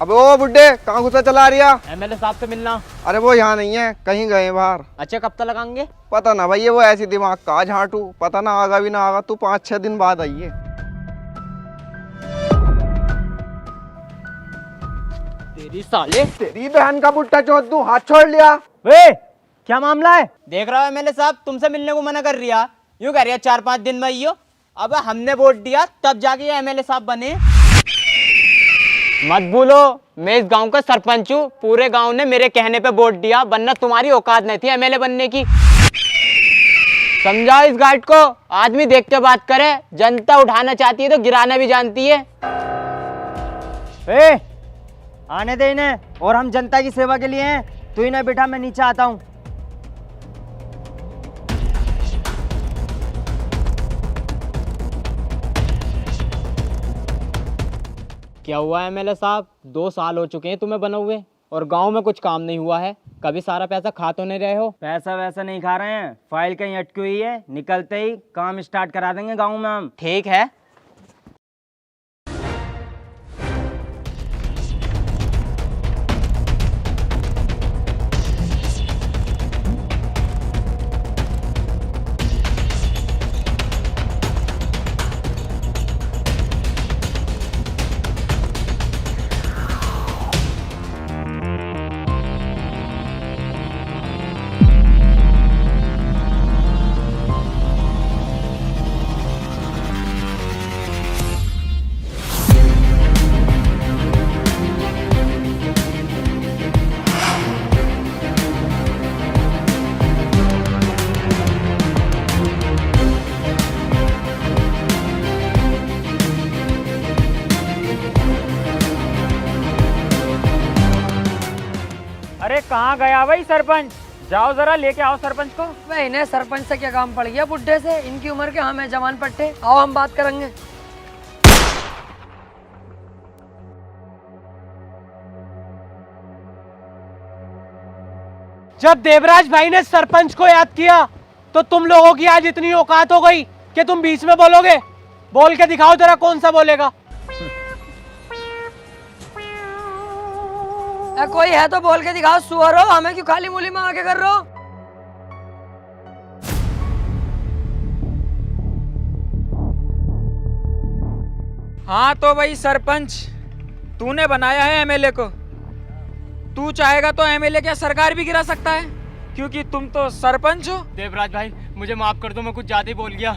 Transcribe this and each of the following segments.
अबे ओ बुड्ढे, कहाँ घुसा चला रिया? एमएलए साहब से मिलना। अरे वो यहाँ नहीं है, कहीं गए बाहर। अच्छा, कब तक लगाएंगे? पता ना भाई, ये वो ऐसी दिमाग का झाटू, पता ना आगा भी ना आगा। तू 5-6 दिन बाद आइए। तेरी साले। तेरी बहन का बुट्टा चौथ, तू हाथ छोड़ लिया। वे, क्या मामला है? देख रहा हो एमएलए साहब, तुमसे मिलने को मना कर रिया। यूं कह रही है 4-5 दिन में आइयो। अब हमने वोट दिया तब जाके ये एमएलए साहब बने। मत भूलो, मैं इस गांव का सरपंच हूँ। पूरे गांव ने मेरे कहने पे वोट दिया, वरना तुम्हारी औकात नहीं थी एमएलए बनने की। समझाओ इस गाइड को, आदमी देख के बात करे। जनता उठाना चाहती है तो गिराना भी जानती है। ए, आने दे इन्हें, और हम जनता की सेवा के लिए हैं। तू इन्हें बिठा, मैं नीचे आता हूँ। क्या हुआ एमएलए साहब? 2 साल हो चुके हैं तुम्हें बने हुए, और गांव में कुछ काम नहीं हुआ है। कभी सारा पैसा खा तो नहीं रहे हो? पैसा वैसा नहीं खा रहे हैं, फाइल कहीं अटकी हुई है, निकलते ही काम स्टार्ट करा देंगे गाँव में हम। ठीक है। अरे कहाँ गया भाई सरपंच? जाओ जरा लेके आओ सरपंच को। मैं इन्हें सरपंच से क्या काम पड़ गया बुड्ढे से? इनकी उम्र के हम हैं जवान पट्टे। आओ हम बात करेंगे। जब देवराज भाई ने सरपंच को याद किया तो तुम लोगों की आज इतनी औकात हो गई कि तुम बीच में बोलोगे? बोल के दिखाओ जरा, कौन सा बोलेगा? कोई है तो बोल के दिखाओ। सुअर हो, हमें क्यों खाली मूली में आके कर रहे हो? हाँ तो भाई सरपंच, तूने बनाया है एमएलए को। तू चाहेगा तो एमएलए क्या सरकार भी गिरा सकता है, क्योंकि तुम तो सरपंच हो। देवराज भाई, मुझे माफ कर दो, मैं कुछ ज्यादा ही बोल गया।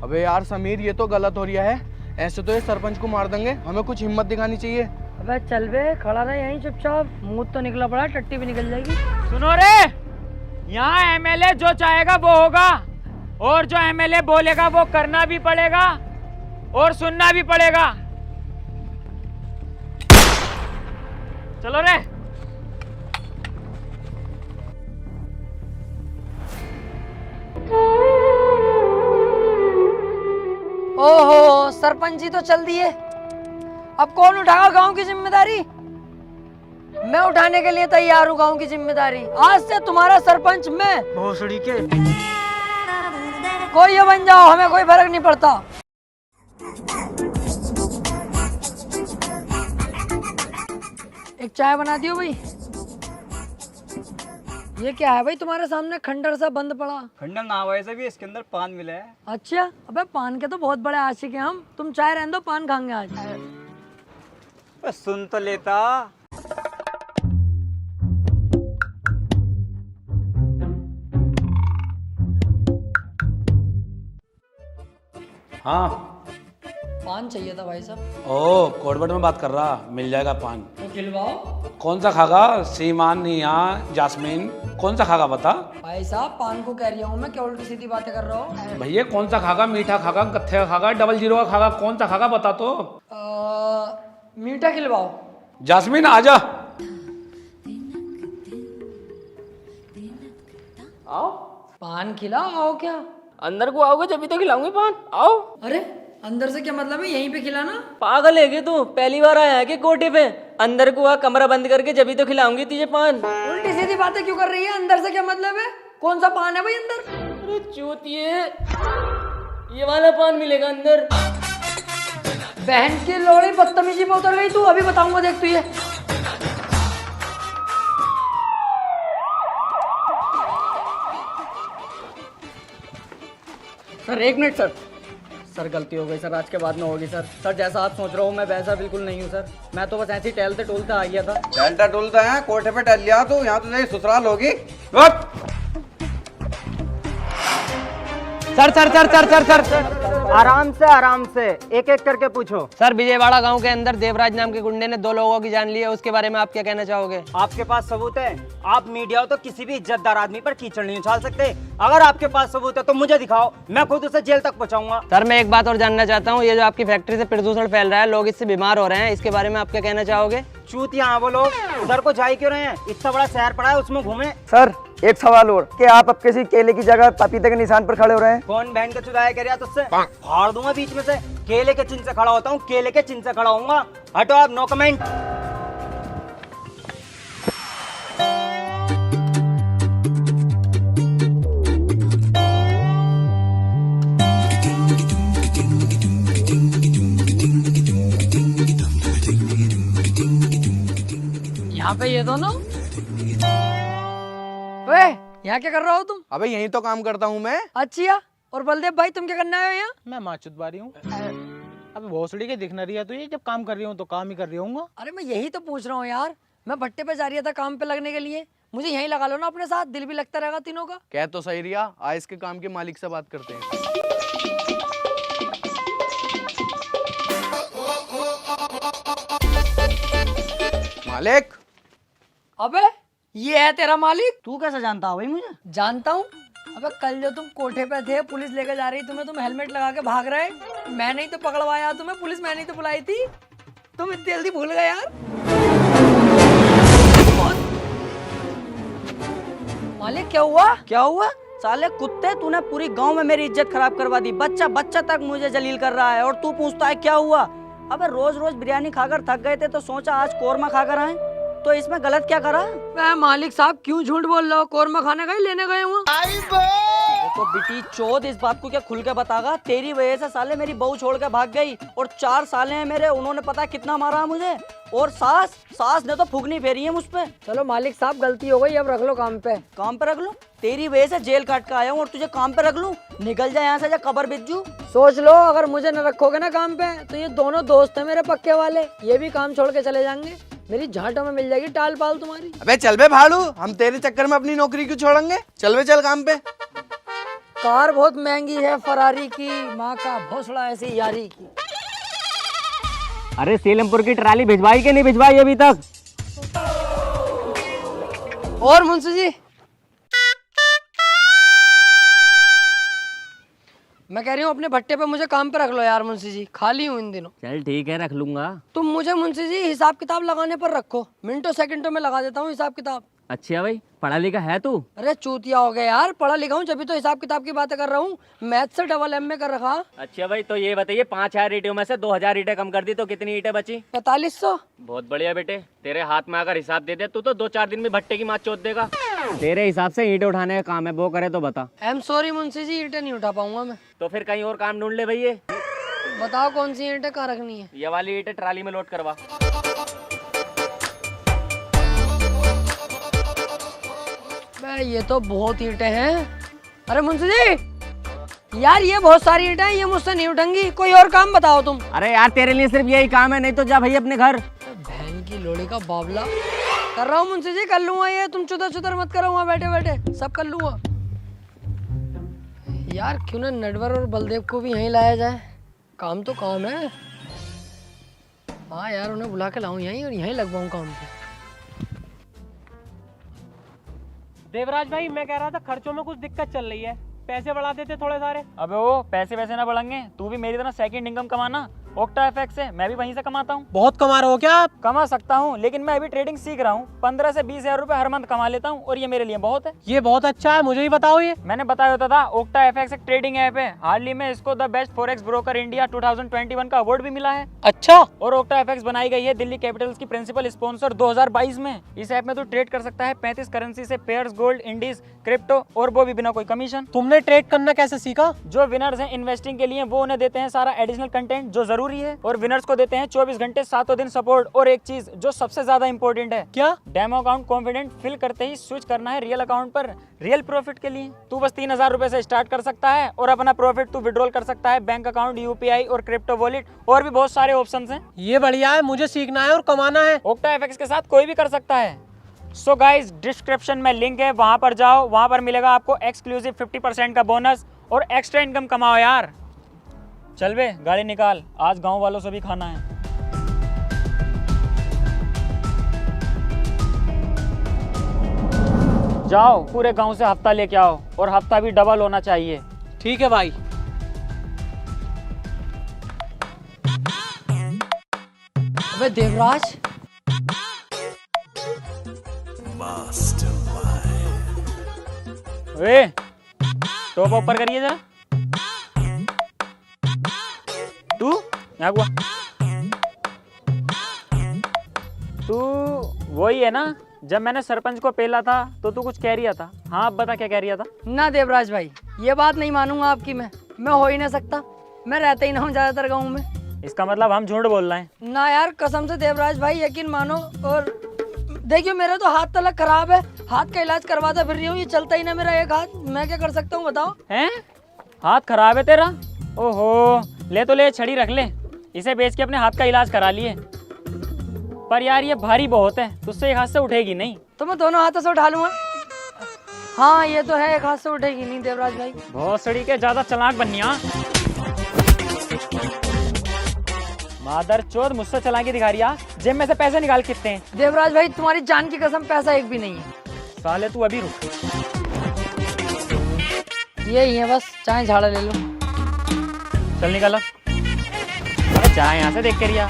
अबे यार समीर, ये तो गलत हो रहा है। ऐसे तो ये सरपंच को मार देंगे, हमें कुछ हिम्मत दिखानी चाहिए। अबे चल बे, खड़ा रहे यहीं चुपचाप। मुंह तो निकला पड़ा, टट्टी भी निकल जाएगी। सुनो रे, यहाँ एमएलए जो चाहेगा वो होगा, और जो एमएलए बोलेगा वो करना भी पड़ेगा और सुनना भी पड़ेगा। चलो रे। ओहो, सरपंच जी तो चल दिए। अब कौन उठाएगा गांव की जिम्मेदारी? मैं उठाने के लिए तैयार हूँ गांव की जिम्मेदारी। आज से तुम्हारा सरपंच मैं। भोसड़ी के। कोई ये बन जाओ, हमें कोई फर्क नहीं पड़ता। एक चाय बना दियो भाई। ये क्या है भाई तुम्हारे सामने खंडर सा बंद पड़ा? खंडन ना वैसे भी इसके अंदर पान मिला है। अच्छा, अबे पान के तो बहुत बड़े आशिक हैं हम। तुम चाय रहने दो, पान खाएंगे आज। बस सुन तो लेता। हाँ। पान चाहिए था भाई साहब। ओ, कोडवर्ड में बात कर रहा, मिल जाएगा पान। तो खिलवाओ। कौन सा खागा? सीमान, निया, जास्मीन, कौन सा खागा बता? भाई साहब पान को कह रही हूँ मैं, क्या उल्टी सीधी बातें कर रहा हूँ? भैया कौन सा खागा? मीठा खागा, कत्थे का खागा, 00 का खागा, कौन सा खागा बता तो। मीठा खिलवाओ। जास्मीन आजा। आओ। पान खिलाओ। आओ क्या? अंदर को आओगे जब तो खिलाऊंगी पान। आओ। अरे अंदर से क्या मतलब है? यहीं पे खिलाना। पागल है क्या तू? पहली बार आया है कि कोठे पे? अंदर को आ, कमरा बंद करके जब तो खिलाऊंगी तुझे पान। उल्टी सीधी बातें क्यों कर रही है? अंदर से क्या मतलब है? कौन सा पान है भाई अंदर? अरे चूतिए, ये वाला पान मिलेगा अंदर। बहन की लोड़ी बदतमीजी पे उतर गई तू, अभी बताऊंगा देख तू ये। Sir 1 minute sir. सर गलती हो गई सर, आज के बाद में होगी सर। सर जैसा आप सोच रहे हो मैं वैसा बिल्कुल नहीं हूँ सर। मैं तो बस ऐसे ही टहलते टोलते आ गया था। टहलता टोलता है, कोठे पे टहल लिया तू, यहाँ तुझे ससुराल होगी। Sir sir sir sir sir sir आराम से एक एक करके पूछो। सर विजयवाड़ा गांव के अंदर देवराज नाम के गुंडे ने 2 लोगों की जान ली है, उसके बारे में आप क्या कहना चाहोगे? आपके पास सबूत है? आप मीडिया हो तो किसी भी इज्जतदार आदमी पर कीचड़ नहीं उछाल सकते। अगर आपके पास सबूत है तो मुझे दिखाओ, मैं खुद उसे जेल तक पहुंचाऊंगा। सर मैं एक बात और जानना चाहता हूँ, ये जो आपकी फैक्ट्री से प्रदूषण फैल रहा है, लोग इससे बीमार हो रहे हैं, इसके बारे में आप क्या कहना चाहोगे? चूतिया वो लोग, उधर को जा ही क्यों रहे हैं? इतना बड़ा शहर पड़ा है उसमें घूमे। सर एक सवाल और, कि आप अब किसी केले की जगह पपीते के निशान पर खड़े हो रहे हैं? कौन बहन का चुराया कर रहा तुझसे? फाड़ दूंगा बीच में से। केले के चिन्ह से खड़ा होता हूँ, केले के चिन्ह से खड़ा होऊंगा। हटो आप, नो कमेंट। यहाँ पे ये दोनों, ओए यहाँ क्या कर रहा हो तुम? अबे यही तो काम करता हूँ मैं। अच्छा, और बलदेव भाई तुम क्या करने आए हो यहाँ? मैं माचुत बारी हूँ। अबे भोसड़ी के दिख न रही है तो ये, जब काम कर रही हूँ तो काम ही कर रही हूँ। अरे मैं यही तो पूछ रहा हूँ यार, मैं भट्टे पे जा रही था काम पे लगने के लिए, मुझे यहीं लगा लो ना अपने साथ, दिल भी लगता रहेगा तीनों का। कह तो सही रिया, आज इसके काम के मालिक से बात करते हैं। मालिक। अबे ये है तेरा मालिक? तू कैसे जानता है भाई मुझे? जानता हूँ। अबे कल जो तुम कोठे पे थे, पुलिस लेकर जा रही तुम्हें, तुम हेलमेट लगा के भाग रहे, मैं नहीं तो पकड़वाया तुम्हें, पुलिस मैंने ही तो बुलाई थी, तुम इतनी जल्दी भूल गए यार। मालिक क्या हुआ? क्या हुआ? साले कुत्ते, तूने पूरी गांव में मेरी इज्जत खराब करवा दी। बच्चा बच्चा तक मुझे जलील कर रहा है और तू पूछता है क्या हुआ? अबे रोज रोज बिरयानी खाकर थक गए थे तो सोचा आज कोरमा खाकर आए, तो इसमें गलत क्या करा? मैं मालिक साहब क्यों झूठ बोल रहे हो? कोरमा खाने गए, लेने गए हुआ। तो बेटी चोद इस बात को क्या खुल के बतागा? तेरी वजह से साले मेरी बहू छोड़ के भाग गई और 4 साले हैं मेरे, उन्होंने पता कितना मारा मुझे। और सास ने तो फुगनी फेरी है मुझ पे। चलो मालिक साहब गलती हो गई, अब रख लो काम पे। काम पे रख लो? तेरी वजह से जेल काट के आया हूँ और तुझे काम पे रख लूं? निकल जाए यहाँ से या कबर बिज्जू। सोच लो, अगर मुझे न रखोगे ना काम पे तो ये दोनों दोस्त हैं मेरे पक्के वाले, ये भी काम छोड़ के चले जाएंगे, मेरी झांटों में मिल जाएगी टाल पाल तुम्हारी। अबे चल बे भाड़ू, हम तेरे चक्कर में अपनी नौकरी क्यों छोड़ेंगे? चल बे, चल काम पे। कार बहुत महंगी है फरारी की, माँ का भोसड़ा ऐसी यारी की। अरे सीलमपुर की ट्राली भिजवाई कि नहीं भिजवाई अभी तक? और मुंशी जी, मैं कह रही हूँ अपने भट्टे पे मुझे काम पे रख लो यार मुंशी जी, खाली हूँ इन दिनों। चल ठीक है, रख लूंगा। तुम मुझे मुंशी जी हिसाब किताब लगाने पर रखो, मिनटों सेकंडों में लगा देता हूँ हिसाब किताब। अच्छा भाई, पढ़ा लिखा है तू? अरे चूतिया हो गया यार, पढ़ा लिखा हूँ जब तो हिसाब किताब की बातें कर रहा हूँ, मैथ से डबल एम में कर रखा। अच्छा भाई, तो ये बताइए 5000 ईंटों में से 2000 ईंटें कम कर दी तो कितनी ईंटें बची? 4500। बहुत बढ़िया बेटे, तेरे हाथ में अगर हिसाब दे दे तू तो 2-4 दिन में भट्टे की मात चोद देगा। तेरे हिसाब से ईंटें उठाने का काम है, वो करे तो बता। I am sorry Munshi ji, ईंटें नहीं उठा पाऊंगा मैं। तो फिर कहीं और काम ढूंढ ले भैया। बताओ कौन सी ईंटें कहाँ रखनी है? ये वाली ईंटें ट्राली में लोड करवा। ये तो बहुत ईंटें हैं। अरे मुंशी जी यार, ये बहुत सारी ईंटें हैं, ये मुझसे नहीं उठेंगी, कोई और काम बताओ तुम। अरे यार तेरे लिए सिर्फ यही काम है, नहीं तो जा भाई अपने घर। बहन की लोड़ी का बावला। कर रहा हूँ मुंशी जी, कर लूंगा ये, तुम चुतर मत करो, वहाँ बैठे बैठे सब कर लूंगा। यार क्यों ना नटवर और बलदेव को भी यहीं लाया जाए, काम तो काम है। हाँ यार, उन्हें बुला के लाऊं यहीं और यहीं लगवाऊं काम पे। देवराज भाई, मैं कह रहा था खर्चों में कुछ दिक्कत चल रही है, पैसे बढ़ा देते थोड़े सारे। अबे वो पैसे वैसे ना बढ़ेंगे, तू भी मेरी तरह सेकंड इनकम कमाना। ओक्टा एफएक्स से मैं भी वहीं से कमाता हूँ। बहुत कमा रहे हो क्या आप? कमा सकता हूँ, लेकिन मैं अभी ट्रेडिंग सीख रहा हूँ, 15 से 20 हजार रुपए हर मंथ कमा लेता हूँ और ये मेरे लिए बहुत है। ये बहुत अच्छा है, मुझे ही बताओ। ये मैंने बताया होता था, ओक्टा एफएक्स एक ट्रेडिंग ऐप है, हाल ही में इसको the best forex broker India 2021 का अवार्ड भी मिला है। अच्छा। और ओक्टा एफएक्स बनाई गई है दिल्ली कैपिटल्स की प्रिंसिपल स्पॉन्सर 2022 में। इस ऐप में तू ट्रेड कर सकता है 35 करेंसी से, पेयर्स, गोल्ड, इंडीज, क्रिप्टो, और वो भी बिना कोई कमीशन। तुमने ट्रेड करना कैसे सीखा? जो विनर्स हैं इन्वेस्टिंग के लिए, वो उन्हें देते हैं सारा एडिशनल कंटेंट जो जरूरी जरूरी है और विनर्स को देते हैं 24 घंटे 7 दिन सपोर्ट। और एक चीज जो सबसे ज्यादा इंपॉर्टेंट है, क्या? डेमो अकाउंट कॉन्फिडेंट फिल करते ही स्विच करना है रियल अकाउंट पर रियल प्रॉफिट के लिए। तू बस 3000 रुपए से स्टार्ट कर सकता है और अपना प्रॉफिट तू विड्रॉल कर सकता है बैंक अकाउंट, यूपीआई और क्रिप्टो वॉलेट और भी बहुत सारे ऑप्शंस हैं। ये बढ़िया है, मुझे सीखना है और कमाना है। ओक्टा एफएक्स के साथ कोई भी कर सकता है। सो गाइज डिस्क्रिप्शन में लिंक है, वहां पर जाओ, वहां पर मिलेगा आपको एक्सक्लूसिव 50% का बोनस और एक्स्ट्रा इनकम कमाओ यार। चल बे गाड़ी निकाल, आज गांव वालों से भी खाना है। जाओ पूरे गांव से हफ्ता लेके आओ और हफ्ता भी डबल होना चाहिए। ठीक है भाई। अबे देवराज, वे टॉप ऊपर करिए जरा। तू यहाँ हुआ, तू वही है ना जब मैंने सरपंच को पेला था तो तू कुछ कह रिया था। हाँ अब बता क्या कह रिया था। ना देवराज भाई, ये बात नहीं मानूंगा आपकी। मैं हो ही नहीं सकता, मैं रहता ही ना हूँ ज्यादातर गाँव में। इसका मतलब हम झूठ बोल रहे हैं। ना यार, कसम से देवराज भाई यकीन मानो। और देखियो मेरा तो हाथ तलक खराब है, हाथ का इलाज करवाता फिर रही हूँ, ये चलता ही ना मेरा एक हाथ। मैं क्या कर सकता हूँ बताओ। हैं? हाथ खराब है तेरा? ओहो, ले तो ले, छड़ी रख ले, इसे बेच के अपने हाथ का इलाज करा लिए। पर यार ये भारी बहुत है, तुझसे एक हाथ से उठेगी नहीं। तो मैं दोनों हाथों से उठा लूंगा। हाँ ये तो है, एक हाथ से उठेगी नहीं देवराज भाई। बहुत सड़ी के ज्यादा चालाक बनिया। मादर चोद मुझसे चालाकी दिखा रिया। जेब में से पैसे निकाल कितने हैं? देवराज भाई तुम्हारी जान की कसम पैसा एक भी नहीं है। साले तू अभी रुक। यही है बस, चाहे झाड़ा ले लो। चल निकल। अरे चाहे यहाँ से देख के रिया।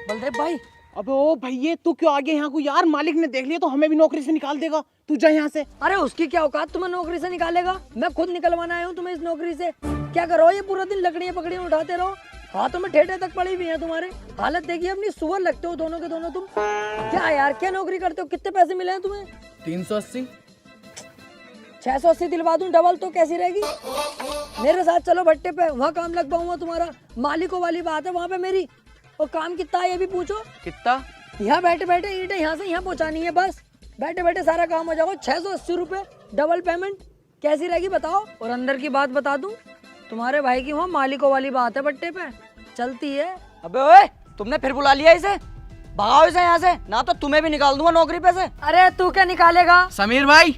बलदेव भाई। अबे ओ भैया, तू क्यों आ गया यहाँ को यार? मालिक ने देख लिया तो हमें भी नौकरी से निकाल देगा। तू जा यहाँ से। अरे उसकी क्या औकात, तुम्हें नौकरी से निकालेगा? मैं खुद निकलवाना आया हूँ तुम्हें इस नौकरी से। क्या करो ये पूरा दिन लकड़ियाँ पकड़ियाँ उठाते रहो, हाथों में ठेठे तक पड़ी हुई हैं तुम्हारे। हालत देखिए अपनी, सुअर लगते हो दोनों के दोनों तुम। क्या यार, क्या नौकरी करते हो? कितने पैसे मिले हैं तुम्हें? 380। 680 दिलवा दूं डबल तो कैसी रहेगी? मेरे साथ चलो भट्टे पे, वहाँ काम लग पाऊंगा तुम्हारा। मालिकों वाली बात है वहाँ पे मेरी। और काम कितना है ये भी पूछो। कितना? यहाँ बैठे बैठे ईंटें यहाँ से यहाँ पहुँचानी है, बस बैठे बैठे सारा काम हो जाएगा। 680 रुपये डबल पेमेंट कैसी रहेगी बताओ? और अंदर की बात बता दूं, तुम्हारे भाई की वहाँ मालिकों वाली बात है भट्टे पे चलती है। अबे ओए, तुमने फिर बुला लिया इसे? भगाओ इसे यहाँ से, ना तो तुम्हें भी निकाल दूंगा नौकरी पे से। अरे तू क्या निकालेगा? समीर भाई,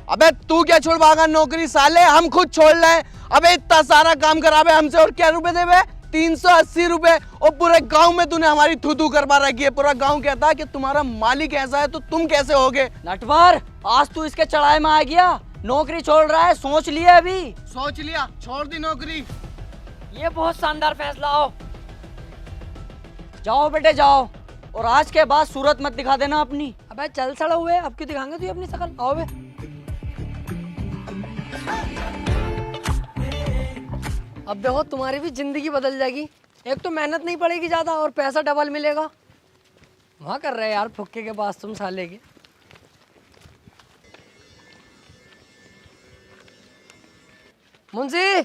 अबे तू क्या छोड़ भागा नौकरी? साले हम खुद छोड़ रहे। अबे इतना सारा काम करावे हमसे और क्या रुपए देवे? 380 रुपए। और पूरे गांव में तूने हमारी थू करवा रखी है। पूरा गांव कहता है कि तुम्हारा मालिक ऐसा है तो तुम कैसे होगे? नटवर, आज तू इसके चढ़ाए में आ गया। नौकरी छोड़ रहा है, सोच लिया अभी। सोच लिया, छोड़ दी नौकरी। ये बहुत शानदार फैसला हो। जाओ बेटे जाओ, और आज के बाद सूरत मत दिखा देना अपनी। अबे चल सड़ा हुए, अब क्यों दिखाएंगे तू अपनी शकल? आओ बे। अब देखो तुम्हारी भी जिंदगी बदल जाएगी। एक तो मेहनत नहीं पड़ेगी ज्यादा और पैसा डबल मिलेगा। वहाँ कर रहे यार फुक्के के पास तुम साले के। मुंशी,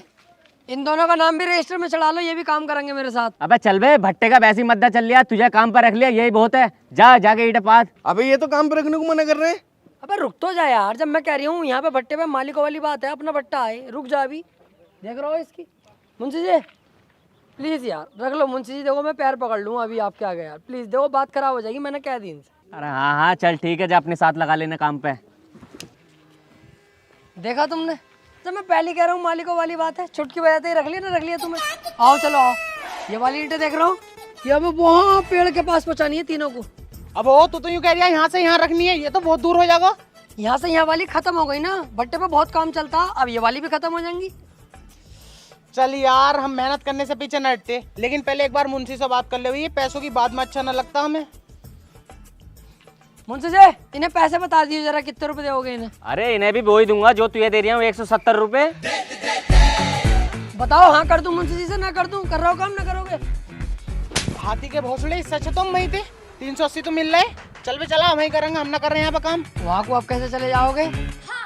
इन दोनों का नाम भी रजिस्टर में चढ़ा लो, ये भी काम करेंगे मेरे साथ। अबे चल बे, भट्टे का वैसी मद्दा चल लिया, तुझे काम पर रख लिया यही बहुत है। जा जाके ईंटें पात। अबे ये तो काम पर रखने को मना कर रहे हैं। अबे रुक तो जा यार, जब मैं कह रही हूँ यहाँ पे भट्टे पे मालिकों वाली बात है, अपना भट्टा है, रुक जा अभी। देख रहा हो इसकी। मुंशी जी प्लीज यार रख लो। मुंशी जी देखो मैं पैर पकड़ लूँ अभी आपके आगे यार, प्लीज देखो बात खराब हो जाएगी, मैंने कह दी इनसे। अरे हाँ हाँ चल ठीक है, जा अपने साथ लगा लेना काम पे। देखा तुमने, जब मैं पहले कह रहा हूँ मालिकों वाली बात है, छुटकी बजाते ही रख लिया ना, रख लिया तुम्हें। आओ चलो आओ, ये वाली ईंटें देख रहा हूँ, ये अब वहाँ पेड़ के पास पहुँचानी है तीनों को। अब वो तो यूँ कह रही है यहाँ से यहाँ रखनी है, ये तो बहुत दूर हो जाएगा। यहाँ से यहाँ वाली खत्म हो गई ना, भट्टे पे बहुत काम चलता, अब ये वाली भी खत्म हो जाएंगी। चल यार, हम मेहनत करने से पीछे न हटते, लेकिन पहले एक बार मुंशी से बात कर ले। ये पैसों की बात में अच्छा न लगता हमें। मुंशी जी इन्हें पैसे बता दिए जरा, कितने रुपए दोगे इन्हें? अरे इन्हें भी वो ही दूंगा जो तुझे दे रही हूँ, 170 रुपए। बताओ हाँ कर दूं मुंशी जी से, ना कर दूं? कर रहा हो काम, ना करोगे? हाथी के भोसड़े, इससे अच्छा तुम वहीं थे। 380 तो मिल रहे। चल बे चला, हम ही करेंगे, हम ना कर रहे हैं यहाँ पे काम। वहाँ को आप कैसे चले जाओगे?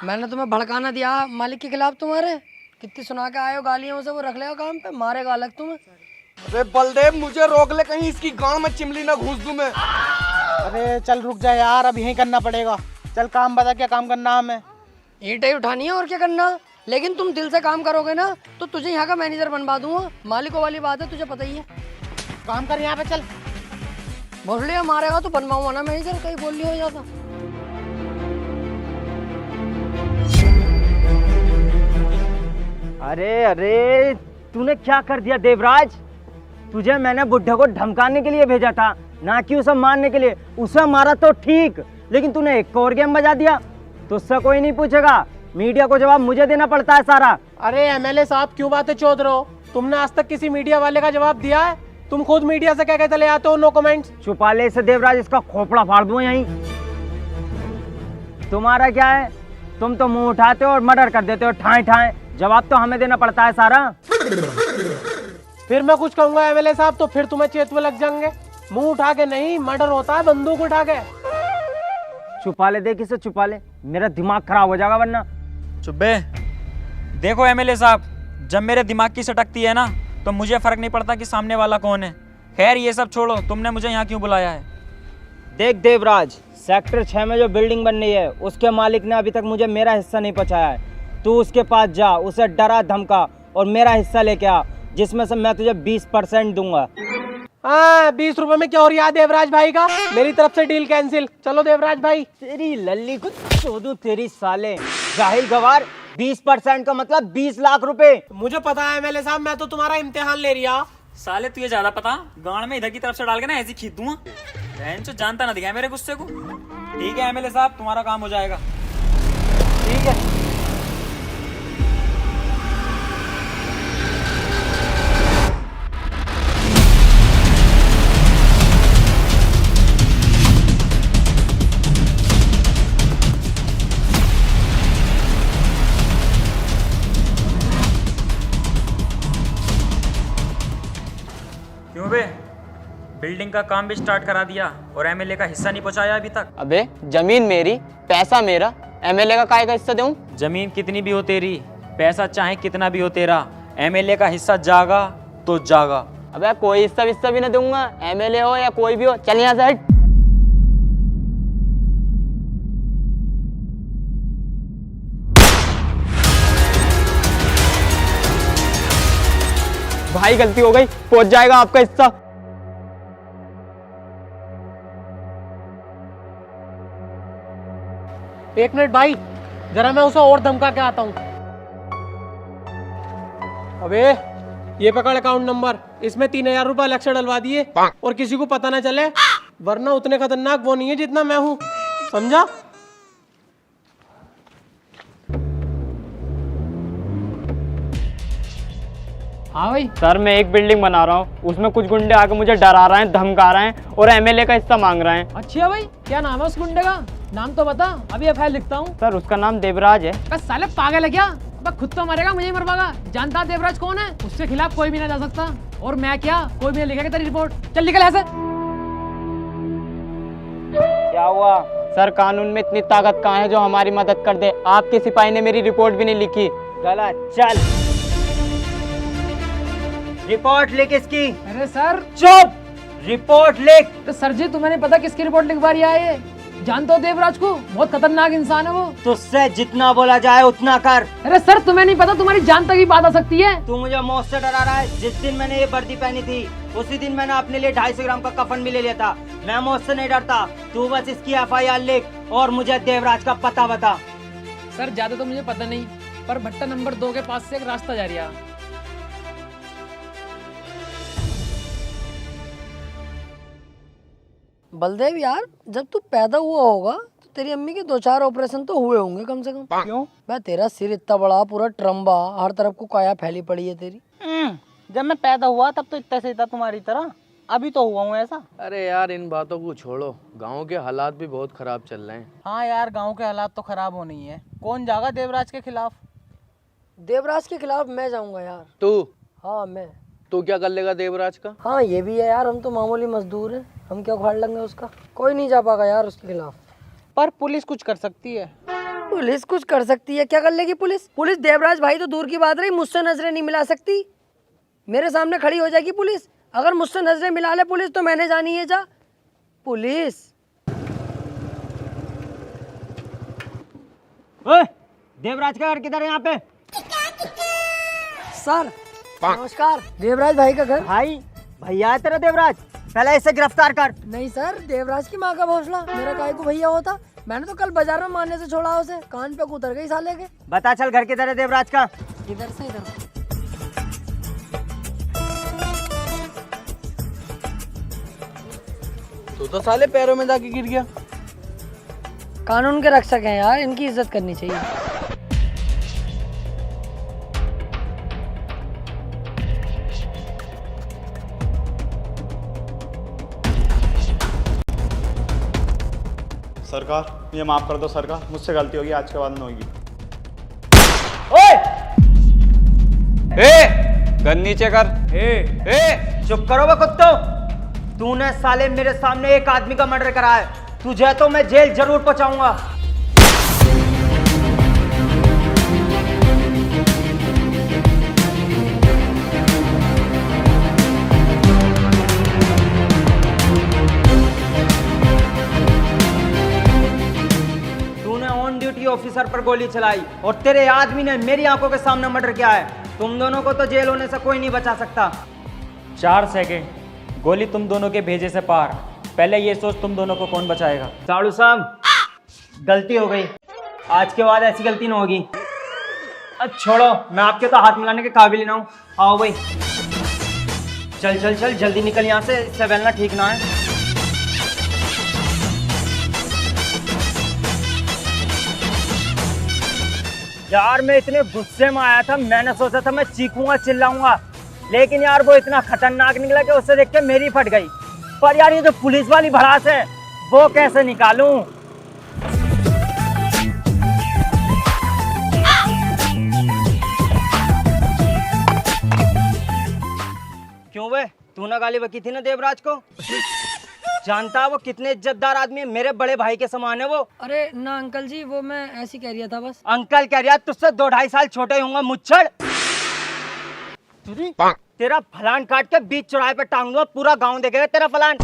मैंने तुम्हें भड़काना दिया मालिक के खिलाफ तुम्हारे, कितनी सुना के आए हो गालियां उसे, वो रख लेगा काम पे, मारेगा अलग तुम्हें। अबे बलदेव मुझे रोक ले, कहीं इसकी गांव में चिमली ना घुस दूं मैं। अरे चल रुक जा यार, अब यही करना पड़ेगा। चल काम बता, क्या काम करना है हमें? ईंटें उठानी है और क्या करना, लेकिन तुम दिल से काम करोगे ना तो तुझे यहाँ का मैनेजर बनवा दूंगा। मालिकों वाली बात है, तुझे पता ही है। काम कर यहाँ पे, चल। बोल लिया मारेगा तो बनवाऊंगा ना मैनेजर, कहीं बोल लिया हो जाता। अरे अरे तूने क्या कर दिया देवराज? तुझे मैंने बुड्ढे को धमकाने के लिए भेजा था, ना कि उसे मारने के लिए। उसे मारा तो ठीक, लेकिन तूने एक और गेम बजा दिया। तुझसे कोई नहीं पूछेगा, मीडिया को जवाब मुझे देना पड़ता है सारा। अरे एमएलए साहब क्यों बातें चौध रहे हो? तुमने आज तक किसी मीडिया वाले का जवाब दिया है? तुम खुद मीडिया से कह के चले आते हो नो कमेंट्स। छुपा ले इसे देवराज, इसका खोपड़ा फाड़ दूं यहीं। तुम्हारा क्या है, तुम तो मुंह उठाते हो और मर्डर कर देते हो ठाए ठाए। जवाब तो हमें देना पड़ता है सारा। फिर मैं कुछ कहूंगा एमएलए साहब तो फिर तुम्हें चेतवे लग जाएंगे। मुंह उठा के नहीं, मर्डर होता है बंदूक उठा के। छुपा ले, देख इसे छुपा ले, मेरा दिमाग खराब हो जाएगा वरना। चुप्पे। देखो एमएलए साहब, जब मेरे दिमाग की सटकती है ना तो मुझे फर्क नहीं पड़ता कि सामने वाला कौन है। खैर ये सब छोड़ो, तुमने मुझे यहाँ क्यों बुलाया है? देख देवराज, सेक्टर 6 में जो बिल्डिंग बन रही है उसके मालिक ने अभी तक मुझे मेरा हिस्सा नहीं पहुंचाया है। तू उसके पास जा, उसे डरा धमका और मेरा हिस्सा लेके आ, जिसमें से मैं तुझे 20% दूंगा। हाँ, 20 रुपए में क्या हो रहा है देवराज भाई का? मेरी तरफ से डील कैंसिल। चलो देवराज भाई। तेरी लल्ली को चोदू तेरी साले, जाहिल गवार। 20% का मतलब 20 लाख रुपए। मुझे पता है एमएलए साहब, मैं तो तुम्हारा इम्तिहान ले रहा। साले तुझे ज्यादा पता, गांड में इधर की तरफ से डाल के ना ऐसे खींच दूंगा। बहन चो जानता ना दिखाए मेरे गुस्से को। ठीक है एमएलए साहब, तुम्हारा काम हो जाएगा। ठीक है। क्यों बे, बिल्डिंग का काम भी स्टार्ट करा दिया और एमएलए का हिस्सा नहीं पहुंचाया अभी तक? अबे जमीन मेरी, पैसा मेरा, एमएलए का काय का हिस्सा दूं? जमीन कितनी भी हो तेरी, पैसा चाहे कितना भी हो तेरा, एमएलए का हिस्सा जागा तो जागा। अबे कोई हिस्सा भी ना दूंगा, एमएलए हो या कोई भी हो। चल यहाँ से हट। भाई गलती हो गई, पहुंच जाएगा आपका हिस्सा। एक मिनट भाई, जरा मैं उसे और धमका के आता हूँ। अबे ये पकड़ अकाउंट नंबर, इसमें 3000 रुपए अलग से डलवा दिए और किसी को पता ना चले, वरना उतने खतरनाक वो नहीं है जितना मैं हूँ, समझा? हाँ भाई सर, मैं एक बिल्डिंग बना रहा हूँ, उसमें कुछ गुंडे आके मुझे डरा रहे हैं, धमका रहे हैं और एमएलए का हिस्सा मांग रहे हैं। अच्छा भाई, क्या नाम है उस गुंडे का? नाम तो बता, अभी एफआईआर लिखता हूँ। सर उसका नाम देवराज है। बस साले पागल है क्या? अब खुद तो मरेगा, मुझे ही मरवाएगा। जानता देवराज कौन है? उसके खिलाफ कोई भी ना जा सकता। और मैं क्या, कोई भी नहीं लिखेगा तेरी रिपोर्ट। चल निकल ऐसे। क्या हुआ सर, कानून में इतनी ताकत कहाँ है जो हमारी मदद कर दे? आपके सिपाही ने मेरी रिपोर्ट भी नहीं लिखी। गलत, चल रिपोर्ट लिख इसकी। अरे सर चुप, रिपोर्ट लिख। तो सर जी तुम्हें नहीं पता किसकी रिपोर्ट लिखवा रही है ये? जानते हो देवराज को? बहुत खतरनाक इंसान है वो। तुझसे जितना बोला जाए उतना कर। अरे सर तुम्हें नहीं पता, तुम्हारी जान तक ही बात आ सकती है। तू मुझे मौत से डरा रहा है। जिस दिन मैंने ये वर्दी पहनी थी उसी दिन मैंने अपने लिए 250 ग्राम का कफन भी ले लिया था। मैं मौत से नहीं डरता। तू बस इसकी एफआईआर लिख और मुझे देवराज का पता बता। सर ज्यादा तो मुझे पता नहीं, पर भट्टा नंबर 2 के पास से एक रास्ता जा रहा है। बलदेव यार, जब तू पैदा हुआ होगा तो तेरी अम्मी के 2-4 ऑपरेशन तो हुए होंगे कम से कम। क्यों? मैं तेरा सिर इतना बड़ा, पूरा ट्रम्बा, हर तरफ को काया फैली पड़ी है तेरी। जब मैं पैदा हुआ तब तो इतना से था तुम्हारी तरह, अभी तो हुआ हूँ ऐसा। अरे यार इन बातों को छोड़ो, गांव के हालात भी बहुत खराब चल रहे हैं। हाँ यार, गांव के हालात तो खराब होने ही है। कौन जागा देवराज के खिलाफ? देवराज के खिलाफ मैं जाऊंगा यार। तू हाँ मैं। तू क्या कर लेगा देवराज का? हाँ ये भी है यार, हम तो मामूली मजदूर हैं, हम क्या उखाड़ लेंगे उसका। कोई नहीं जा पाएगा यार उसके खिलाफ। पर पुलिस कुछ कर सकती है। पुलिस कुछ कर सकती है, क्या कर लेगी पुलिस? पुलिस देवराज भाई तो दूर की बात रही, मुझसे नजरें नहीं मिला सकती। मेरे सामने खड़ी हो जाएगी पुलिस। अगर मुझसे नजरें मिला ले पुलिस तो मैंने जानी है जा पुलिस। ओए, देवराज का घर किधर है यहाँ पे? सर नमस्कार। देवराज भाई का घर? भाई भैया है तेरा देवराज, पहले इसे गिरफ्तार कर। नहीं सर, देवराज की माँ का भोसला, मेरा काय को भैया होता। मैंने तो कल बाजार में मारने से छोड़ा उसे, कान पे उतर गई साले के। बता चल घर किधर है देवराज का? इधर से इधर। तू तो साले पैरों में जाके गिर गया। कानून के रक्षक हैं यार, इनकी इज्जत करनी चाहिए। सरकार ये माफ कर दो सरकार, मुझसे गलती होगी, आज के बाद नहीं होगी। गन नीचे कर। चुप करो बे कुत्तो। तूने साले मेरे सामने एक आदमी का मर्डर करा है, तुझे तो मैं जेल जरूर पहुंचाऊंगा। तूने ऑन ड्यूटी ऑफिसर पर गोली चलाई और तेरे आदमी ने मेरी आंखों के सामने मर्डर किया है। तुम दोनों को तो जेल होने से कोई नहीं बचा सकता। 4 सेकंड, गोली तुम दोनों के भेजे से पार। पहले ये सोच तुम दोनों को कौन बचाएगा। साड़ू साहब गलती हो गई, आज के बाद ऐसी गलती ना होगी। अब छोड़ो, मैं आपके तो हाथ मिलाने के काबिल ही ना हूँ। आओ भाई, चल चल चल जल्दी निकल यहाँ से, इससे बेलना ठीक ना है। यार मैं इतने गुस्से में आया था, मैंने सोचा था मैं चीखूंगा चिल्लाऊंगा, लेकिन यार वो इतना खतरनाक निकला कि उससे देख के मेरी फट गई। पर यार ये जो पुलिस वाली भड़ास है वो कैसे निकालूं? क्यों बे, तूने गाली बकी थी ना देवराज को? जानता वो कितने इज्जतदार आदमी है, मेरे बड़े भाई के समान है वो। अरे ना अंकल जी, वो मैं ऐसी कह रहा था बस। अंकल कह रहा, तुझसे 2-2.5 साल छोटे होंगे मुच्छड़। तेरा फलान काट के बीच चौराहे पे टांग दूंगा, पूरा गांव देखेगा तेरा फलान।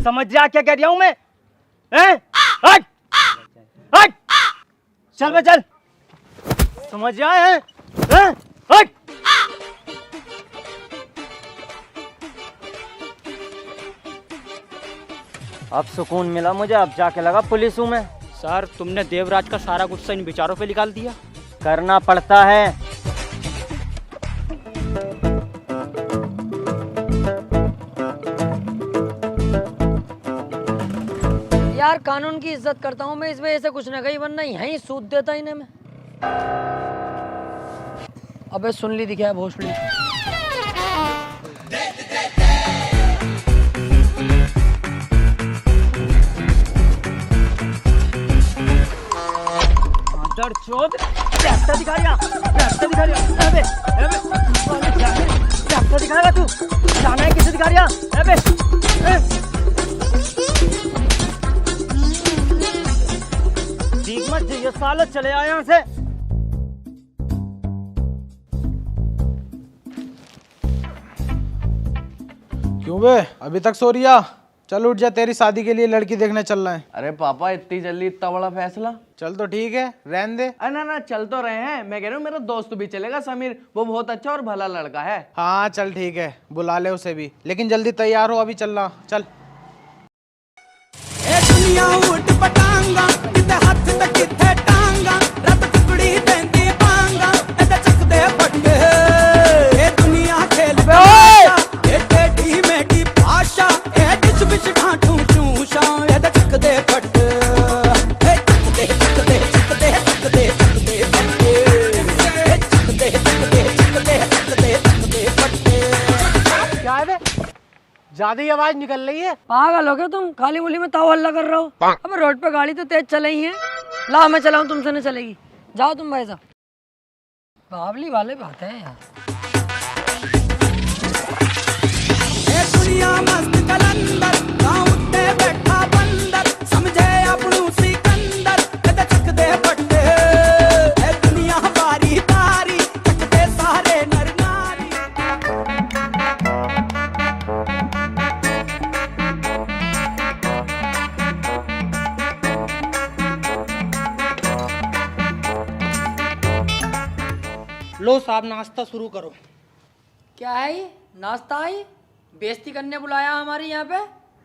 समझ जा क्या कह रहा हूं मैं? हट हट, चल बे चल, समझ जा है? हट। अब सुकून मिला मुझे, अब जाके लगा पुलिस हूं मैं। सर तुमने देवराज का सारा गुस्सा इन विचारों पे निकाल दिया। करना पड़ता है। यार कानून की इज्जत करता हूँ मैं, इस वजह से कुछ न कहीं, वरना यहीं सूद देता इन्हें मैं। अबे सुन ली दिखा है भोसड़ी। चोद रास्ता दिखा रहा, रास्ता दिखा रहा। अबे रास्ता दिखाएगा तू? जाना है किसे दिखा रहा? अबे ठीक मत ये सालो, चले आए यहाँ से। क्यों बे अभी तक सो रिया? चल उठ जा, तेरी शादी के लिए लड़की देखने चल रहे हैं। अरे पापा इतनी जल्दी इतना बड़ा फैसला? चल तो ठीक है, रहने दे। अरे ना ना, चल तो रहे हैं। मैं कह रहा हूँ मेरा दोस्त भी चलेगा, समीर, वो बहुत अच्छा और भला लड़का है। हाँ चल ठीक है, बुला ले उसे भी, लेकिन जल्दी तैयार हो, अभी चलना। चल दुनिया उठ पटांगा, किते हाथ ते किते टांगा, रब टुकड़ी देंदी पांगा, एदा चकदे फटके। ए दुनिया खेल ए टेढ़ी मेढ़ी भाषा, ए डिच बिच ढांठू चूषा, एदा चकदे फटके। ए चकदे चकदे चकदे चकदे चकदे फटके। ए चकदे चकदे चकदे चकदे चकदे फटके। क्या है, ज्यादा ही आवाज निकल रही है। पागल हो गए तुम, खाली मुली में ताव हल्ला कर रहे हो। अब रोड पे गाड़ी तो तेज चल रही है। ला मैं चलाऊं, तुमसे नहीं चलेगी। जाओ तुम भाई साहब। बावली वाले बात है यार। दुनिया मस्त कलंदर, गाँव उत्ते बैठा बंदर, समझे अपनू सिकंदर, एदा चकदे फटके। लो साहब नाश्ता शुरू करो। क्या है ये नाश्ता है? बेइज्जती करने बुलाया हमारे यहाँ पे?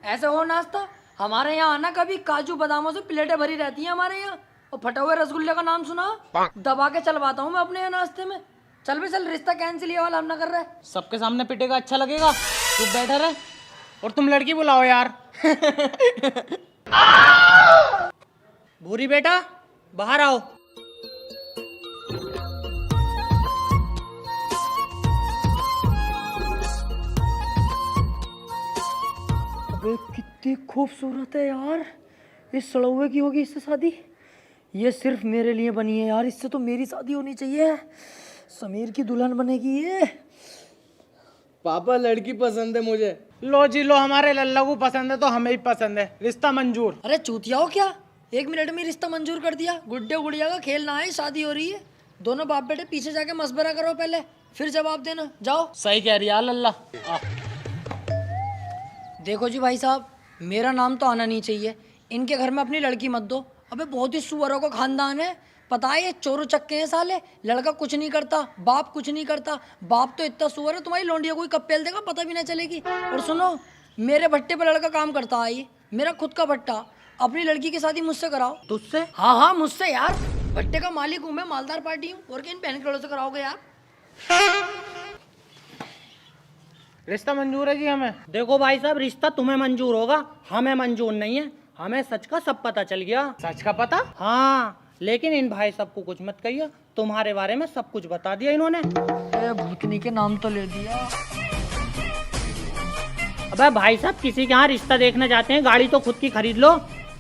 ऐसे हो नाश्ता? हमारे यहाँ आना, कभी काजू बादामों से प्लेटें भरी रहती हैं हमारे यहाँ, और फटे हुए रसगुल्ले का नाम सुना, दबा के चलवाता हूँ मैं अपने यहाँ नाश्ते में। चल भी चल, रिश्ता कैंसिल ये वाला हम ना कर रहे। सबके सामने पिटेगा अच्छा लगेगा? चुप बैठा रहे और तुम लड़की बुलाओ यार। भूरी बेटा बाहर आओ। अबे कितनी खूबसूरत है यार, इस सड़ौए की होगी इससे शादी? ये सिर्फ मेरे लिए बनी है यार, इससे तो मेरी शादी होनी चाहिए। समीर की दुल्हन बनेगी ये। पापा लड़की पसंद है मुझे। लो जी लो, हमारे लल्ला को पसंद है तो हमें भी पसंद है, रिश्ता मंजूर। अरे चूतिया हो क्या, 1 मिनट में रिश्ता मंजूर कर दिया? गुड्डे गुड़िया का खेल ना है, शादी हो रही है। दोनों बाप बेटे पीछे जाके मशवरा करो पहले, फिर जवाब देना। जाओ। सही कह रही है लल्ला। देखो जी भाई साहब, मेरा नाम तो आना नहीं चाहिए, इनके घर में अपनी लड़की मत दो। अबे बहुत ही सुअरों का खानदान है, पता है ये चोरू चक्के हैं साले। लड़का कुछ नहीं करता, बाप कुछ नहीं करता। बाप तो इतना सुअर है, तुम्हारी लौंडिया कोई कब पेल देगा पता भी ना चलेगी। और सुनो, मेरे भट्टे पे लड़का काम करता है, ये मेरा खुद का भट्टा। अपनी लड़की की शादी मुझसे कराओ। तुझसे? हाँ हाँ मुझसे यार, भट्टे का मालिक हूँ मैं, मालदार पार्टी हूँ। और क्या इन बहन करोड़ों से कराओगे यार? रिश्ता मंजूर है जी हमें। देखो भाई साहब, रिश्ता तुम्हें मंजूर होगा, हमें मंजूर नहीं है। हमें सच का सब पता चल गया। सच का पता? हाँ, लेकिन इन भाई साहब को कुछ मत कहिए, तुम्हारे बारे में सब कुछ बता दिया इन्होंने। भूतनी के नाम तो ले दिया। अबे भाई साहब, किसी के यहाँ रिश्ता देखने जाते हैं, गाड़ी तो खुद की खरीद लो।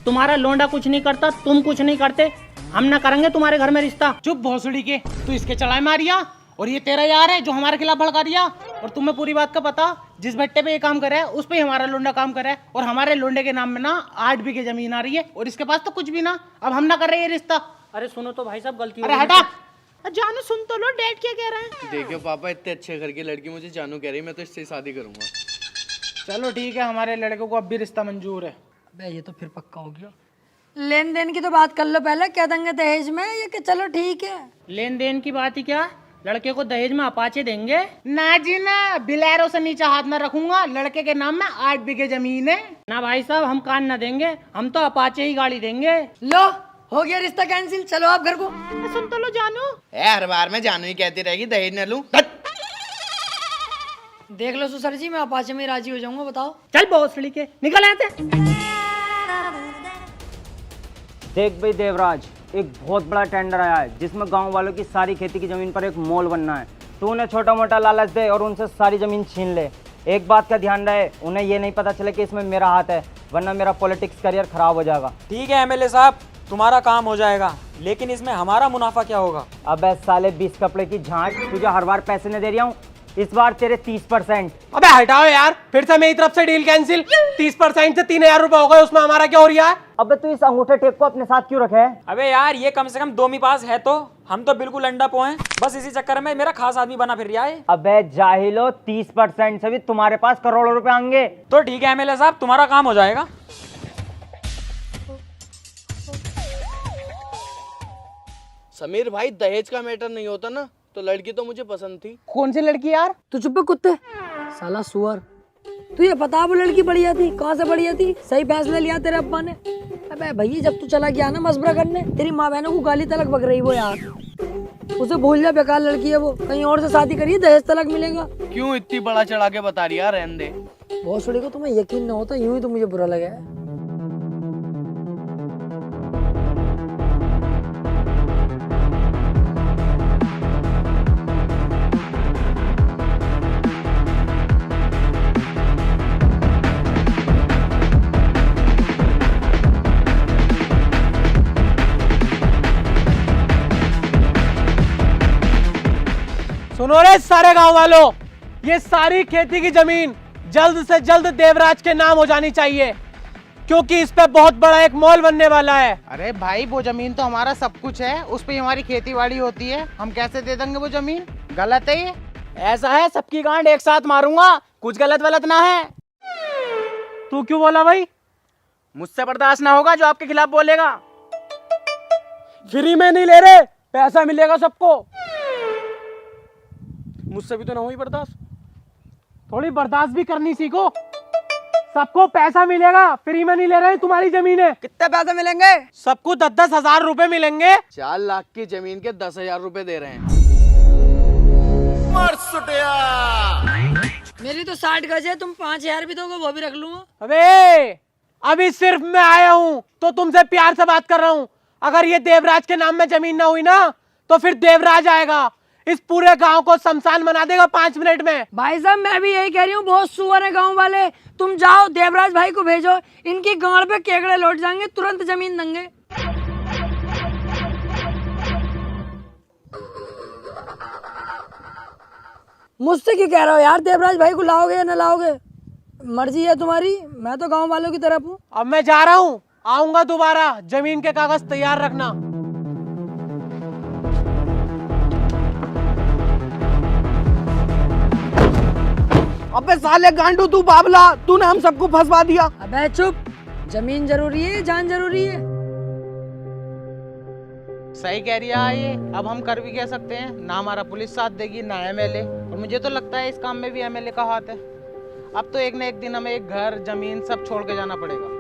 तुम्हारा लोंडा कुछ नहीं करता, तुम कुछ नहीं करते, हम ना करेंगे तुम्हारे घर में रिश्ता। चुप भोसड़ी के, तू इसके चढ़ाई मारिया और ये तेरा यार है जो हमारे खिलाफ भड़का दिया। और तुम्हें पूरी बात का पता, जिस भट्टे पे ये काम करे है उस पे ही हमारा लोंडा काम करे है, और हमारे लोंडे के नाम में ना 8 बीघे जमीन आ रही है, और इसके पास तो कुछ भी ना। अब हम ना कर रहे ये रिश्ता। अरे सुनो तो भाई साहब, गलती। अरे हटा। जानू सुन तो लो, डैड क्या कह रहे हैं। देखियो पापा, इतने अच्छे घर की लड़की मुझे जानू कह रही है, मैं तो इससे शादी करूंगा। चलो ठीक है, हमारे लड़के को अब भी रिश्ता मंजूर है। अबे ये तो फिर पक्का हो गया। लेन देन की तो बात कर लो पहले, क्या देंगे दहेज में? ये कि चलो ठीक है। लेन देन की बात ही क्या, लड़के को दहेज में अपाचे देंगे। ना जी ना, बिलैरो से नीचे हाथ ना रखूंगा, लड़के के नाम में 8 बीघे जमीन है ना। भाई साहब, हम कान ना देंगे, हम तो अपाचे ही गाड़ी देंगे। लो हो गया रिश्ता कैंसिल, चलो आप घर को। सुन तो लो जानू। हर बार में जानू ही कहती रहेगी दहेज न लूं। देख लो ससुर जी, मैं अपाचे में राजी हो जाऊंगा, बताओ। चल बहुत सड़ी के निकल आते। देख भाई देवराज, एक बहुत बड़ा टेंडर आया है जिसमें गांव वालों की सारी खेती की जमीन पर एक मॉल बनना है। तू उन्हें छोटा मोटा लालच दे और उनसे सारी जमीन छीन ले। एक बात का ध्यान रहे, उन्हें ये नहीं पता चले कि इसमें मेरा हाथ है, वरना मेरा पॉलिटिक्स करियर खराब हो जाएगा। ठीक है एमएलए साहब, तुम्हारा काम हो जाएगा, लेकिन इसमें हमारा मुनाफा क्या होगा? अबे साले 20 कपड़े की झांट, तुझे हर बार पैसे नहीं दे रहा हूँ, इस बार तेरे 30%। अबे हटाओ यार, फिर से मेरी तरफ से डील कैंसिल। 30% से 3000 रुपए हो गए, उसमें हमारा क्या हो रहा है? अबे तू इस अंगूठे टेप को अपने साथ क्यों रखे है? अबे यार, ये कम से कम 2 पास है, तो हम तो बिल्कुल अंडा पो हैं। बस इसी चक्कर में मेरा खास आदमी बना फिर रहा है। अबे जाहिलो, 30% से भी तुम्हारे पास करोड़ों रुपए आएंगे। तो ठीक है एमएलए साहब, तुम्हारा काम हो जाएगा। समीर भाई, दहेज का मैटर नहीं होता ना, तो लड़की तो मुझे पसंद थी। कौन सी लड़की यार? तू चुप है कुत्ते, साला सुअर। तुझे पता वो लड़की बढ़िया थी, कहाँ से बढ़िया थी? सही फैसला लिया तेरे अब्बा ने। अबे भैया, जब तू चला गया ना मशवरा करने, तेरी माँ बहनों को गाली तलक बक रही वो यार। उसे भूल जा, बेकार लड़की है वो, कहीं और से शादी करिए, दहेज तलक मिलेगा। क्यों इतनी बड़ा चढ़ा के बता रही यार, रहने दे। बहुत छोड़ी को तुम्हें यकीन ना होता, यूं ही तो मुझे बुरा लगा है। सुनो रे सारे गांव वालों, ये सारी खेती की जमीन जल्द से जल्द देवराज के नाम हो जानी चाहिए, क्योंकि इस पे बहुत बड़ा एक मॉल बनने वाला है। अरे भाई, वो जमीन तो हमारा सब कुछ है, उस पे हमारी खेती बाड़ी होती है, हम कैसे दे देंगे वो जमीन? गलत है ये। ऐसा है, सबकी गांड एक साथ मारूंगा, कुछ गलत वलत ना है। तू क्यों बोला भाई? मुझसे बर्दाश्त ना होगा जो आपके खिलाफ बोलेगा। फ्री में नहीं ले रहे, पैसा मिलेगा सबको। मुझसे भी तो ना हुई बर्दाश्त। थोड़ी बर्दाश्त भी करनी सीखो। सबको पैसा मिलेगा, फ्री में नहीं ले रहे तुम्हारी जमीन है। कितने पैसे मिलेंगे? सबको 10-10 हजार रुपए मिलेंगे। 4 लाख की जमीन के 10,000 रुपए दे रहे हैं। मेरी तो 60 गज है, तुम 5,000 भी दोगे वो भी रख लूंगा। अबे अभी सिर्फ मैं आया हूँ तो तुमसे प्यार से बात कर रहा हूँ। अगर ये देवराज के नाम में जमीन ना हुई ना तो फिर देवराज आएगा, इस पूरे गांव को शमशान बना देगा 5 मिनट में। भाई साहब मैं भी यही कह रही हूँ, बहुत सुअर है गांव वाले। तुम जाओ देवराज भाई को भेजो, इनकी गांड पे केकड़े लौट जाएंगे, तुरंत जमीन देंगे। मुझसे क्यों कह रहे हो यार? देवराज भाई को लाओगे या न लाओगे, मर्जी है तुम्हारी। मैं तो गांव वालों की तरफ हूँ। अब मैं जा रहा हूँ, आऊंगा दोबारा। जमीन के कागज तैयार रखना। अबे साले गांडू तू बाबला, तूने हम सबको फंसवा दिया। अबे चुप, जमीन जरूरी है, जान जरूरी है। सही कह रही है ये। अब हम कर भी कह सकते हैं, ना हमारा पुलिस साथ देगी ना एमएलए, और मुझे तो लगता है इस काम में भी एमएलए का हाथ है। अब तो एक न एक दिन हमें एक घर जमीन सब छोड़ के जाना पड़ेगा।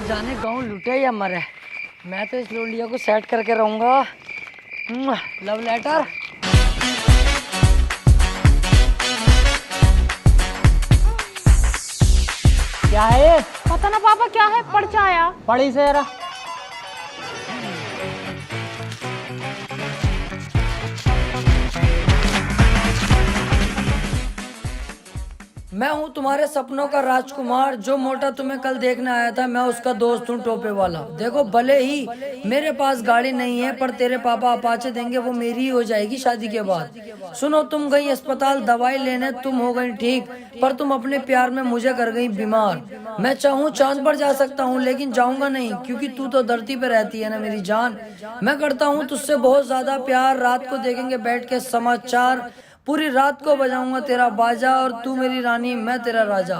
जाने गाँव लुटे या मरे, मैं तो इस लोलिया को सेट करके रहूंगा। Love letter. क्या है? पता ना पापा क्या है, पढ़ के आया। पढ़ी से जरा। मैं हूँ तुम्हारे सपनों का राजकुमार, जो मोटा तुम्हें कल देखने आया था, मैं उसका दोस्त हूँ टोपे वाला। देखो भले ही मेरे पास गाड़ी नहीं है, पर तेरे पापा अपाचे देंगे, वो मेरी ही हो जाएगी शादी के बाद। सुनो, तुम गई अस्पताल दवाई लेने, तुम हो गई ठीक, पर तुम अपने प्यार में मुझे कर गई बीमार। मैं चाहूँ चांद पर जा सकता हूँ, लेकिन जाऊंगा नहीं, क्योंकि तू तो धरती पे रहती है ना मेरी जान। मैं करता हूँ तुझसे बहुत ज्यादा प्यार, रात को देखेंगे बैठ के समाचार, पूरी रात को बजाऊंगा तेरा बाजा, और तू मेरी रानी मैं तेरा राजा।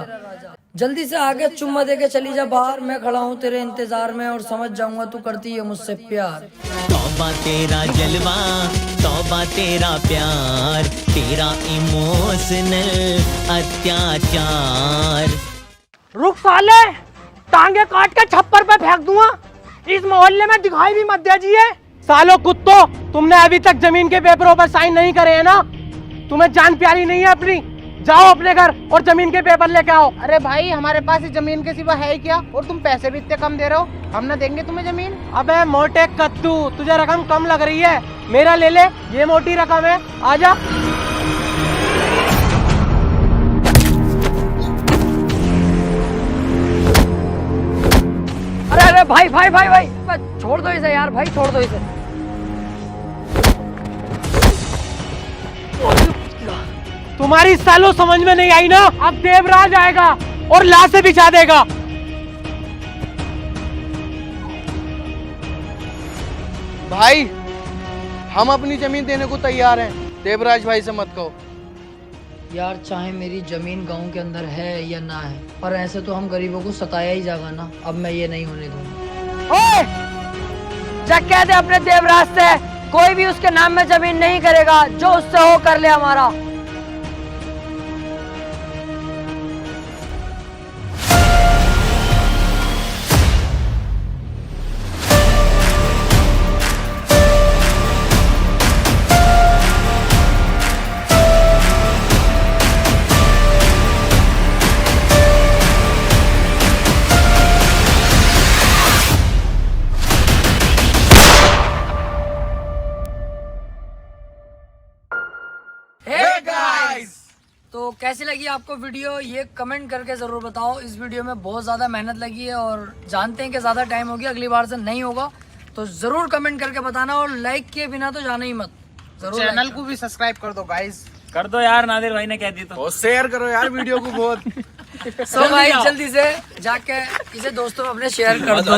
जल्दी से आगे चुम्मा दे के चली जा बाहर, मैं खड़ा हूँ तेरे इंतजार में, और समझ जाऊंगा तू करती है मुझसे प्यार। तौबा तेरा जलवा, तौबा तेरा प्यार, तेरा इमोशनल अत्याचार। रुक साले, टांगे काट के छप्पर पे फेंक दूंगा। इस मोहल्ले में दिखाई भी मत दीजिए। सालो कुत्तो, तुमने अभी तक जमीन के पेपरों पर साइन नहीं करे है ना? तुम्हें जान प्यारी नहीं है अपनी? जाओ अपने घर और जमीन के पेपर लेके आओ। अरे भाई हमारे पास इस जमीन के सिवा है ही क्या, और तुम पैसे भी इतने कम दे रहे हो, हम ना देंगे तुम्हें जमीन। अबे मोटे कद्दू, तुझे रकम कम लग रही है, मेरा ले ले, ये मोटी रकम है। आजा। अरे अरे भाई भाई भाई भाई, छोड़ दो इसे यार, भाई छोड़ दो इसे। तुम्हारी सालों समझ में नहीं आई ना? अब देवराज आएगा और लाशें बिछा देगा। भाई हम अपनी जमीन देने को तैयार हैं, देवराज भाई से मत कहो। यार चाहे मेरी जमीन गांव के अंदर है या ना है, पर ऐसे तो हम गरीबों को सताया ही जाएगा ना। अब मैं ये नहीं होने दूंगा। ओए! जा कह दे अपने देवराज से, कोई भी उसके नाम में जमीन नहीं करेगा, जो उससे हो कर ले हमारा। कैसी लगी आपको वीडियो ये कमेंट करके जरूर बताओ। इस वीडियो में बहुत ज्यादा मेहनत लगी है और जानते हैं कि ज्यादा टाइम हो गया, अगली बार से नहीं होगा, तो जरूर कमेंट करके बताना और लाइक किए बिना तो जाना ही मत। जरूर चैनल को भी सब्सक्राइब कर दो गाइस। कर दो यार, नादिर भाई ने कह दी तो। और शेयर करो यार वीडियो को बहुत। सो गाइस जल्दी से जाके इसे दोस्तों में अपने शेयर कर दो।